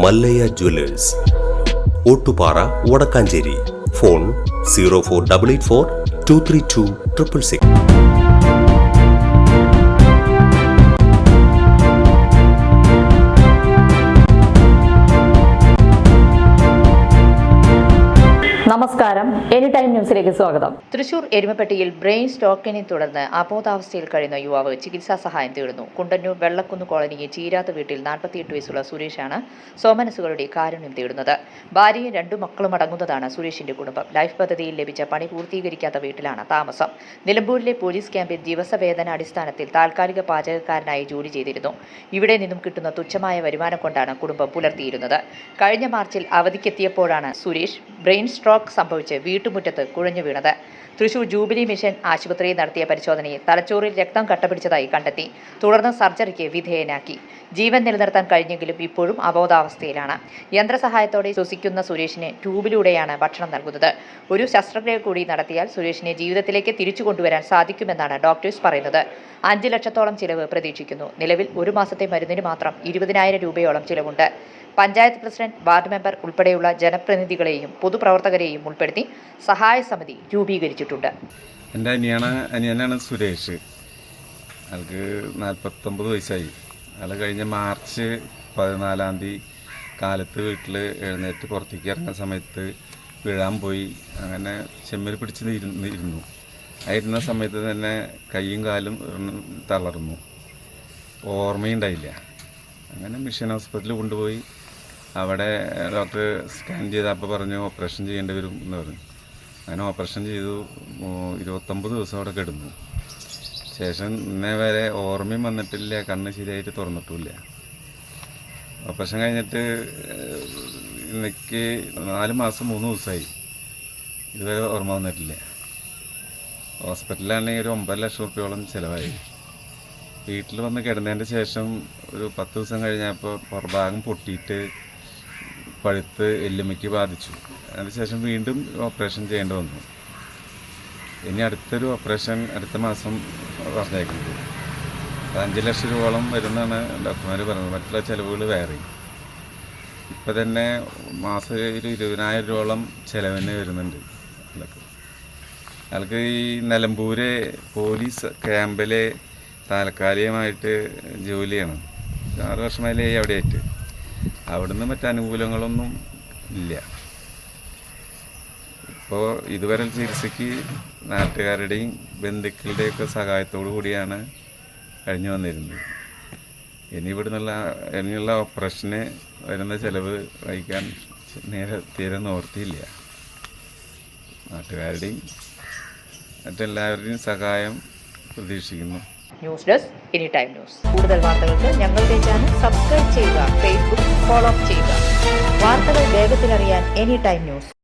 Mallayya Jewellers, Ottupara, Vadakkanchery. Phone 04884 232 666. നമസ്കാരം, any time ന്യൂസിലേക്ക് സ്വാഗതം. തൃശൂർ എരുമപ്പെട്ടിയിൽ ബ്രെയിൻ സ്ട്രോക്കിനെ തുടർന്ന് അബോധാവസ്ഥയിൽ കഴിയുന്ന യുവാവ് ചികിത്സാ സഹായം തേടുന്നു. കുണ്ടന്നൂർ വെള്ളക്കുന്ന് കോളനിയിൽ ചീരാത്ത വീട്ടിൽ 48 വയസ്സുള്ള സുരേഷാണ് സോമനസുകളുടെ കാരുണ്യം തേടുന്നത്. ഭാര്യയും 2 മക്കളും അടങ്ങുന്നതാണ് സുരേഷിന്റെ കുടുംബം. ലൈഫ് പദ്ധതിയിൽ ലഭിച്ച പണി പൂർത്തീകരിക്കാത്ത വീട്ടിലാണ് താമസം. നിലമ്പൂരിലെ പോലീസ് ക്യാമ്പിൽ ദിവസവേതന അടിസ്ഥാനത്തിൽ താൽക്കാലിക പാചകക്കാരനായി ജോലി ചെയ്തിരുന്നു. ഇവിടെ നിന്നും കിട്ടുന്ന തുച്ഛമായ വരുമാനം കൊണ്ടാണ് കുടുംബം പുലർത്തിയിരുന്നത്. കഴിഞ്ഞ മാർച്ചിൽ അവധിക്കെത്തിയപ്പോഴാണ് സുരേഷ് ബ്രെയിൻ സ്ട്രോക്ക് സംഭവിച്ച് വീട്ടുമുറ്റത്ത് കുഴഞ്ഞു വീണത്. തൃശൂർ ജൂബിലി മിഷൻ ആശുപത്രിയിൽ നടത്തിയ പരിശോധനയിൽ തലച്ചോറിൽ രക്തം കട്ടപിടിച്ചതായി കണ്ടെത്തി. തുടർന്ന് സർജറിക്ക് വിധേയനാക്കി. ജീവൻ നിലനിർത്താൻ കഴിഞ്ഞെങ്കിലും ഇപ്പോഴും അബോധാവസ്ഥയിലാണ്. യന്ത്രസഹായത്തോടെ ശ്വസിക്കുന്ന സുരേഷിന് ട്യൂബിലൂടെയാണ് ഭക്ഷണം നൽകുന്നത്. ഒരു ശസ്ത്രക്രിയ കൂടി നടത്തിയാൽ സുരേഷിനെ ജീവിതത്തിലേക്ക് തിരിച്ചു കൊണ്ടുവരാൻ സാധിക്കുമെന്നാണ് ഡോക്ടേഴ്സ് പറയുന്നത്. 5 ലക്ഷത്തോളം ചിലവ് പ്രതീക്ഷിക്കുന്നു. നിലവിൽ 1 മാസത്തെ മരുന്നിന് മാത്രം 20,000 രൂപയോളം ചിലവുണ്ട്. പഞ്ചായത്ത് പ്രസിഡന്റ്, വാർഡ് മെമ്പർ ഉൾപ്പെടെയുള്ള ജനപ്രതിനിധികളെയും പൊതുപ്രവർത്തകരെയും ഉൾപ്പെടുത്തി സഹായ സമിതി രൂപീകരിച്ചിട്ടുണ്ട്. എൻ്റെ അനിയനാണ് സുരേഷ്. അയാൾക്ക് 49 വയസ്സായി. അയാൾ കഴിഞ്ഞ മാർച്ച് 14-ാം തീയതി കാലത്ത് വീട്ടിൽ എഴുന്നേറ്റ് പുറത്തേക്ക് ഇറങ്ങുന്ന സമയത്ത് വീഴാൻ പോയി. അങ്ങനെ ചെമ്മൽ പിടിച്ച് ഇരുന്നു. ആയിരുന്ന സമയത്ത് തന്നെ കൈയും കാലും തളർന്നു. ഓർമ്മയുണ്ടായില്ല. അങ്ങനെ മിഷൻ ഹോസ്പിറ്റലിൽ കൊണ്ടുപോയി. അവിടെ ഡോക്ടർ സ്കാൻ ചെയ്തപ്പോൾ പറഞ്ഞു ഓപ്പറേഷൻ ചെയ്യേണ്ടി വരും എന്ന് പറഞ്ഞു. അങ്ങനെ ഓപ്പറേഷൻ ചെയ്തു. 29 ദിവസം അവിടെ കിടന്നു. ശേഷം ഇന്നേ വരെ ഓർമ്മയും വന്നിട്ടില്ല, കണ്ണ് ശരിയായിട്ട് തുറന്നിട്ടില്ല. ഓപ്പറേഷൻ കഴിഞ്ഞിട്ട് എനിക്ക് 4 മാസം 3 ദിവസമായി. ഇതുവരെ ഓർമ്മ വന്നിട്ടില്ല. ഹോസ്പിറ്റലിലാണെങ്കിൽ ഒരു 9 ലക്ഷം റുപ്യോളം ചിലവായി. വീട്ടിൽ വന്ന് കിടന്നതിൻ്റെ ശേഷം ഒരു 10 ദിവസം കഴിഞ്ഞപ്പോൾ പുറഭാഗം പൊട്ടിയിട്ട് പഴുത്ത് എല്ലുമ്മയ്ക്ക് ബാധിച്ചു. അതിനുശേഷം വീണ്ടും ഓപ്പറേഷൻ ചെയ്യേണ്ടി വന്നു. ഇനി അടുത്തൊരു ഓപ്പറേഷൻ അടുത്ത മാസം പറഞ്ഞേക്കുന്നത്. 5 ലക്ഷം രൂപയോളം വരുന്നതാണ് ഡോക്ടർമാർ പറഞ്ഞത്. മറ്റുള്ള ചിലവുകൾ വേറെ. ഇപ്പം തന്നെ മാസം ഒരു 20,000 രൂപയോളം ചിലവിന് വരുന്നുണ്ട്. അയാൾക്ക് ഈ നിലമ്പൂര് പോലീസ് ക്യാമ്പിൽ താൽക്കാലികമായിട്ട് ജോലി ചെയ്യണം. 6 വർഷമായാലേ അവിടെ ആയിട്ട്. അവിടുന്ന് മറ്റനുകൂലങ്ങളൊന്നും ഇല്ല. ഇപ്പോൾ ഇതുവരെ ചികിത്സയ്ക്ക് നാട്ടുകാരുടെയും ബന്ധുക്കളുടെയൊക്കെ സഹായത്തോടു കൂടിയാണ് കഴിഞ്ഞു വന്നിരുന്നത്. ഇനിയുള്ള ഓപ്പറേഷന് വരുന്ന ചിലവ് വഹിക്കാൻ തീരെ നിവൃത്തിയില്ല. നാട്ടുകാരുടെയും മറ്റെല്ലാവരുടെയും സഹായം പ്രതീക്ഷിക്കുന്നു. News desk, any time news. കൂടുതൽ വാർത്തകൾക്ക് ഞങ്ങളുടെ ചാനൽ സബ്സ്ക്രൈബ് ചെയ്യുക, ഫേസ്ബുക്ക് ഫോളോ ചെയ്യുക. വാർത്തകൾ വേഗത്തിലറിയാൻ എനി ടൈം ന്യൂസ്.